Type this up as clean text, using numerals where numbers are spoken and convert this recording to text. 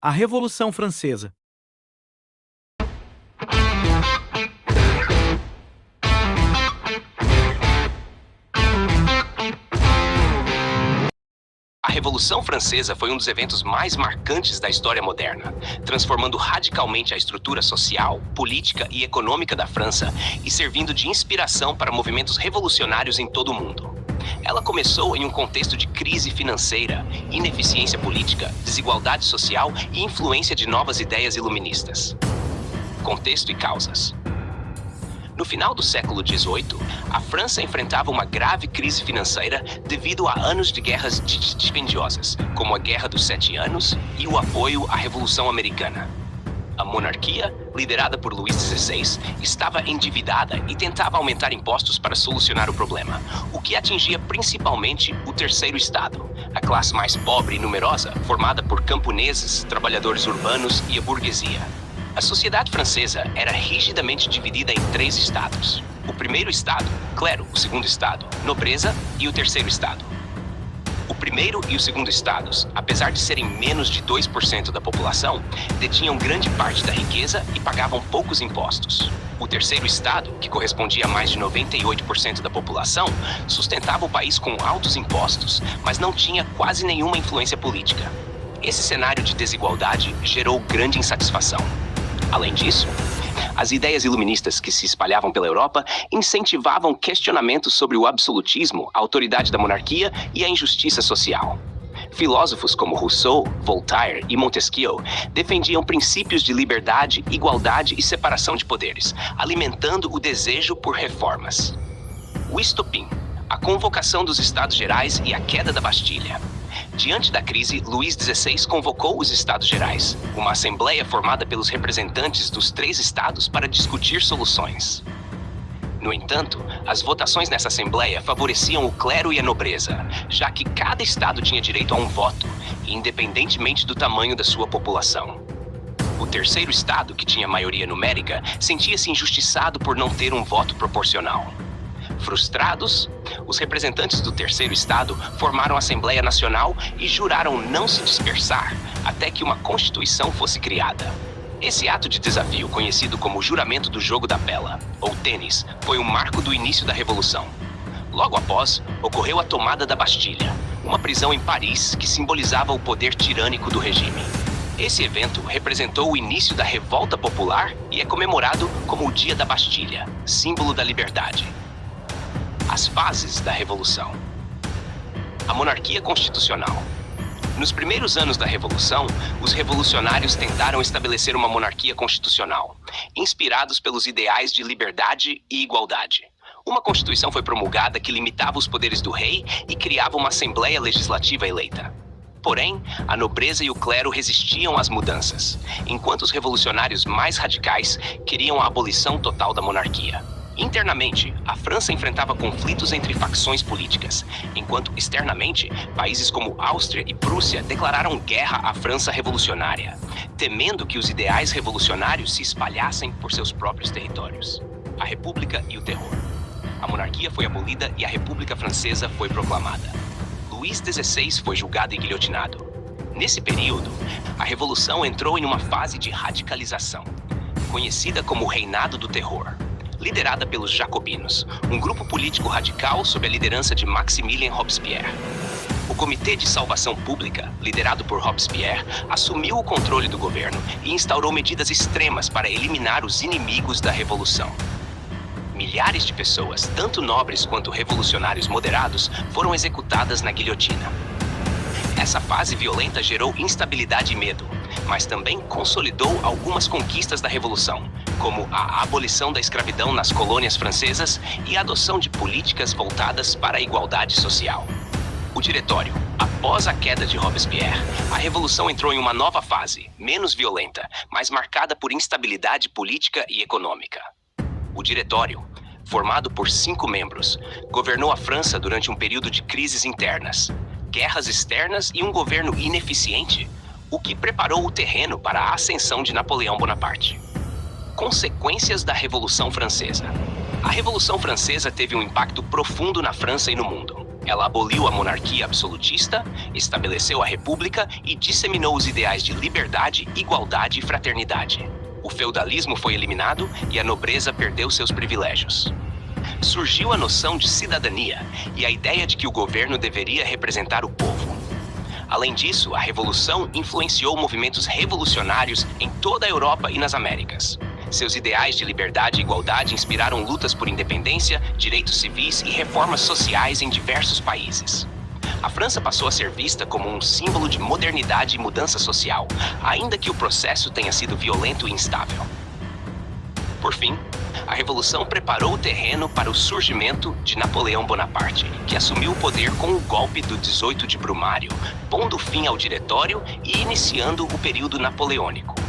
A Revolução Francesa. A Revolução Francesa foi um dos eventos mais marcantes da história moderna, transformando radicalmente a estrutura social, política e econômica da França e servindo de inspiração para movimentos revolucionários em todo o mundo. Ela começou em um contexto de crise financeira, ineficiência política, desigualdade social e influência de novas ideias iluministas. Contexto e causas. No final do século XVIII, a França enfrentava uma grave crise financeira devido a anos de guerras dispendiosas, como a Guerra dos Sete Anos e o apoio à Revolução Americana. A monarquia, liderada por Luís XVI, estava endividada e tentava aumentar impostos para solucionar o problema, o que atingia principalmente o terceiro estado, a classe mais pobre e numerosa, formada por camponeses, trabalhadores urbanos e a burguesia. A sociedade francesa era rigidamente dividida em três estados. O primeiro estado, clero; o segundo estado, nobreza; e o terceiro estado. O primeiro e o segundo estados, apesar de serem menos de 2% da população, detinham grande parte da riqueza e pagavam poucos impostos. O terceiro estado, que correspondia a mais de 98% da população, sustentava o país com altos impostos, mas não tinha quase nenhuma influência política. Esse cenário de desigualdade gerou grande insatisfação. Além disso, as ideias iluministas que se espalhavam pela Europa incentivavam questionamentos sobre o absolutismo, a autoridade da monarquia e a injustiça social. Filósofos como Rousseau, Voltaire e Montesquieu defendiam princípios de liberdade, igualdade e separação de poderes, alimentando o desejo por reformas. O estopim, a convocação dos Estados Gerais e a queda da Bastilha. Diante da crise, Luís XVI convocou os Estados Gerais, uma assembleia formada pelos representantes dos três estados para discutir soluções. No entanto, as votações nessa assembleia favoreciam o clero e a nobreza, já que cada estado tinha direito a um voto, independentemente do tamanho da sua população. O terceiro estado, que tinha maioria numérica, sentia-se injustiçado por não ter um voto proporcional. Frustrados, os representantes do terceiro estado formaram a Assembleia Nacional e juraram não se dispersar até que uma Constituição fosse criada. Esse ato de desafio, conhecido como Juramento do Jogo da Bela, ou tênis, foi o marco do início da Revolução. Logo após, ocorreu a tomada da Bastilha, uma prisão em Paris que simbolizava o poder tirânico do regime. Esse evento representou o início da revolta popular e é comemorado como o Dia da Bastilha, símbolo da liberdade. As fases da Revolução. A monarquia constitucional. Nos primeiros anos da Revolução, os revolucionários tentaram estabelecer uma monarquia constitucional, inspirados pelos ideais de liberdade e igualdade. Uma constituição foi promulgada que limitava os poderes do rei e criava uma assembleia legislativa eleita. Porém, a nobreza e o clero resistiam às mudanças, enquanto os revolucionários mais radicais queriam a abolição total da monarquia. Internamente, a França enfrentava conflitos entre facções políticas, enquanto externamente, países como Áustria e Prússia declararam guerra à França revolucionária, temendo que os ideais revolucionários se espalhassem por seus próprios territórios. A República e o terror. A monarquia foi abolida e a República Francesa foi proclamada. Luís XVI foi julgado e guilhotinado. Nesse período, a Revolução entrou em uma fase de radicalização, conhecida como o Reinado do Terror. Liderada pelos Jacobinos, um grupo político radical sob a liderança de Maximilien Robespierre. O Comitê de Salvação Pública, liderado por Robespierre, assumiu o controle do governo e instaurou medidas extremas para eliminar os inimigos da Revolução. Milhares de pessoas, tanto nobres quanto revolucionários moderados, foram executadas na guilhotina. Essa fase violenta gerou instabilidade e medo, mas também consolidou algumas conquistas da Revolução, como a abolição da escravidão nas colônias francesas e a adoção de políticas voltadas para a igualdade social. O Diretório. Após a queda de Robespierre, a Revolução entrou em uma nova fase, menos violenta, mas marcada por instabilidade política e econômica. O Diretório, formado por 5 membros, governou a França durante um período de crises internas, guerras externas e um governo ineficiente, o que preparou o terreno para a ascensão de Napoleão Bonaparte. Consequências da Revolução Francesa. A Revolução Francesa teve um impacto profundo na França e no mundo. Ela aboliu a monarquia absolutista, estabeleceu a república e disseminou os ideais de liberdade, igualdade e fraternidade. O feudalismo foi eliminado e a nobreza perdeu seus privilégios. Surgiu a noção de cidadania e a ideia de que o governo deveria representar o povo. Além disso, a Revolução influenciou movimentos revolucionários em toda a Europa e nas Américas. Seus ideais de liberdade e igualdade inspiraram lutas por independência, direitos civis e reformas sociais em diversos países. A França passou a ser vista como um símbolo de modernidade e mudança social, ainda que o processo tenha sido violento e instável. Por fim, a Revolução preparou o terreno para o surgimento de Napoleão Bonaparte, que assumiu o poder com o golpe do 18 de Brumário, pondo fim ao Diretório e iniciando o período napoleônico.